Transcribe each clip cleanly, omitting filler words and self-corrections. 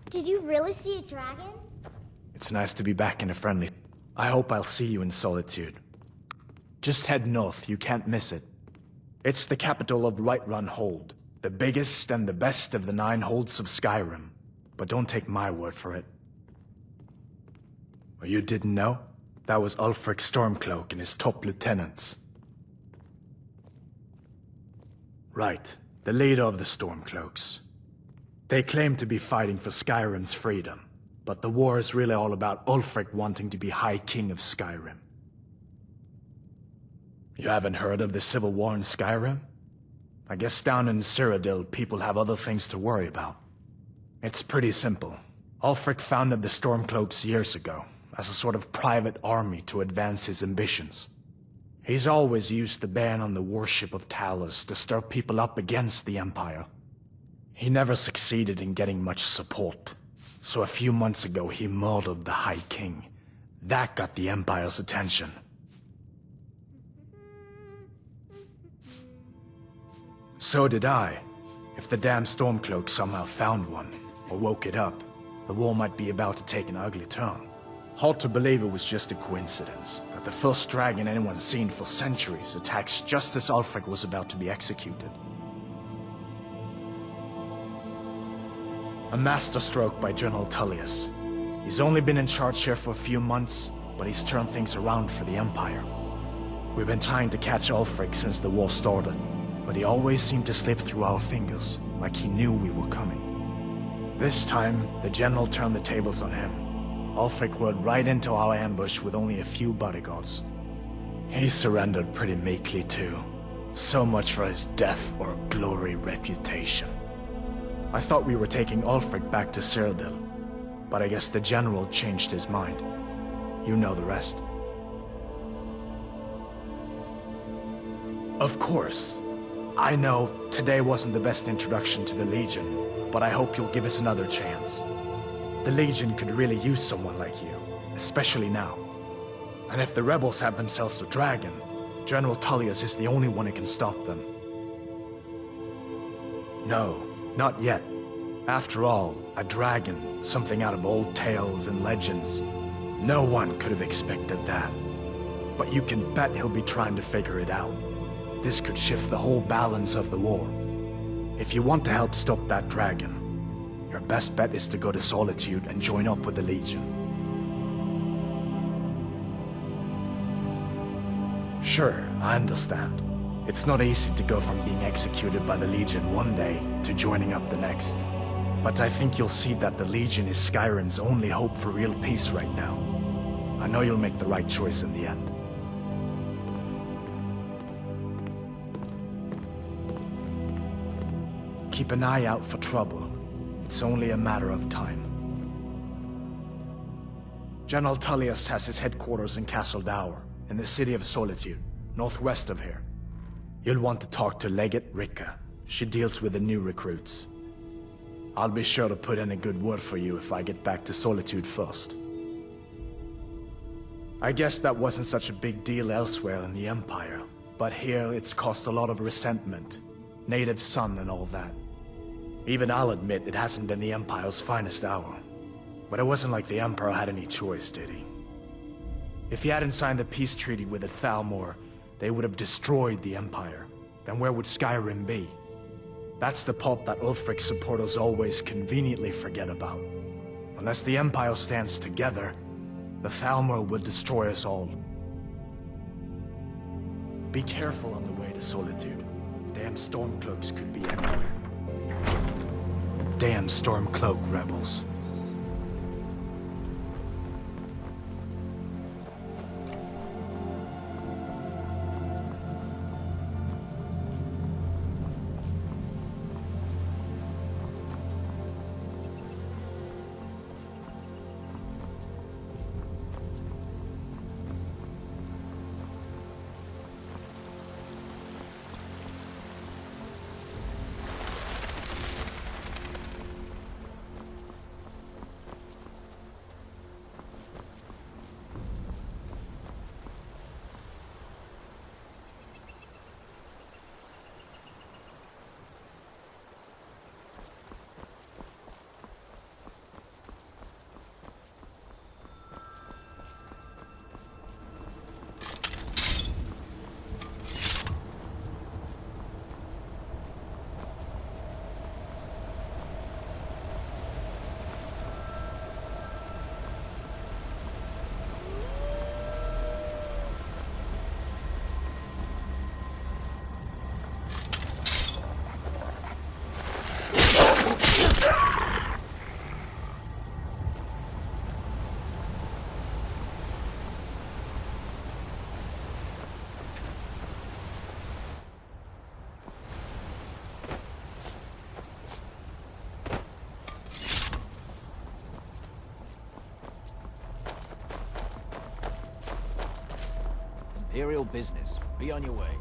Did you really see a dragon? It's nice to be back in a friendly... I hope I'll see you in Solitude. Just head north, you can't miss it. It's the capital of Whiterun Hold, the biggest and the best of the 9 holds of Skyrim. But don't take my word for it. Well, you didn't know? That was Ulfric Stormcloak and his top lieutenants. Right, the leader of the Stormcloaks. They claim to be fighting for Skyrim's freedom, but the war is really all about Ulfric wanting to be High King of Skyrim. You haven't heard of the civil war in Skyrim? I guess down in Cyrodiil, people have other things to worry about. It's pretty simple. Ulfric founded the Stormcloaks years ago, as a sort of private army to advance his ambitions. He's always used the ban on the worship of Talos to stir people up against the Empire. He never succeeded in getting much support, so a few months ago he murdered the High King. That got the Empire's attention. So did I. If the damn Stormcloak somehow found one, or woke it up, the war might be about to take an ugly turn. Hard to believe it was just a coincidence, that the first dragon anyone's seen for centuries attacks just as Ulfric was about to be executed. A masterstroke by General Tullius. He's only been in charge here for a few months, but he's turned things around for the Empire. We've been trying to catch Ulfric since the war started, but he always seemed to slip through our fingers, like he knew we were coming. This time, the General turned the tables on him. Ulfric rode right into our ambush with only a few bodyguards. He surrendered pretty meekly too. So much for his death or glory reputation. I thought we were taking Ulfric back to Cyrodiil, but I guess the General changed his mind. You know the rest. Of course. I know today wasn't the best introduction to the Legion, but I hope you'll give us another chance. The Legion could really use someone like you, especially now. And if the rebels have themselves a dragon, General Tullius is the only one who can stop them. No, not yet. After all, a dragon, something out of old tales and legends. No one could have expected that. But you can bet he'll be trying to figure it out. This could shift the whole balance of the war. If you want to help stop that dragon, your best bet is to go to Solitude and join up with the Legion. Sure, I understand. It's not easy to go from being executed by the Legion one day to joining up the next. But I think you'll see that the Legion is Skyrim's only hope for real peace right now. I know you'll make the right choice in the end. Keep an eye out for trouble. It's only a matter of time. General Tullius has his headquarters in Castle Dower, in the city of Solitude, northwest of here. You'll want to talk to Legate Ricka. She deals with the new recruits. I'll be sure to put in a good word for you if I get back to Solitude first. I guess that wasn't such a big deal elsewhere in the Empire, but here it's caused a lot of resentment. Native son and all that. Even I'll admit it hasn't been the Empire's finest hour. But it wasn't like the Emperor had any choice, did he? If he hadn't signed the peace treaty with the Thalmor, they would have destroyed the Empire. Then where would Skyrim be? That's the part that Ulfric's supporters always conveniently forget about. Unless the Empire stands together, the Thalmor will destroy us all. Be careful on the way to Solitude. Damn Stormcloaks could be anywhere. Damn Stormcloak rebels. Imperial business. Be on your way.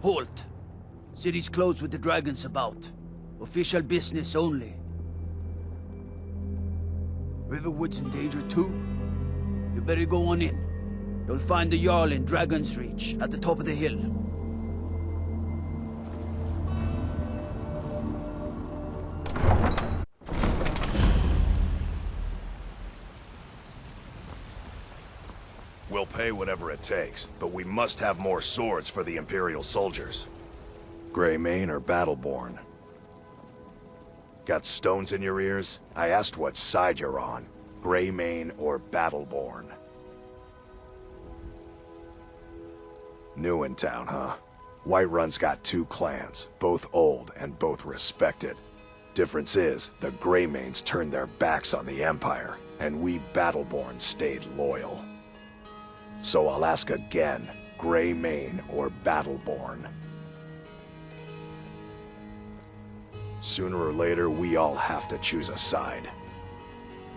Halt! City's closed with the dragons about. Official business only. Riverwood's in danger too? You better go on in. You'll find the Jarl in Dragon's Reach, at the top of the hill. We'll pay whatever it takes, but we must have more swords for the Imperial soldiers. Greymane or Battleborn? Got stones in your ears? I asked what side you're on. Greymane or Battleborn? New in town, huh? Whiterun's got two clans, both old and both respected. Difference is, the Greymanes turned their backs on the Empire, and we Battleborn stayed loyal. So I'll ask again, Greymane or Battleborn? Sooner or later, we all have to choose a side.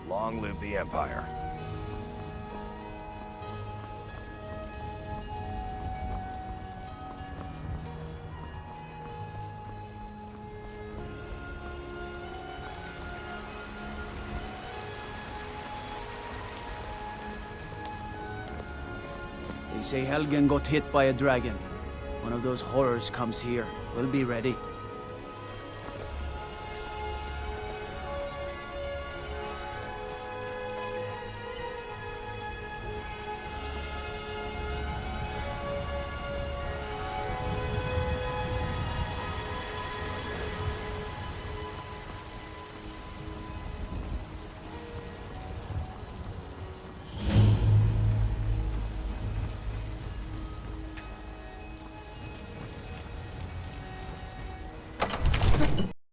Long live the Empire. They say Helgen got hit by a dragon. One of those horrors comes here. We'll be ready.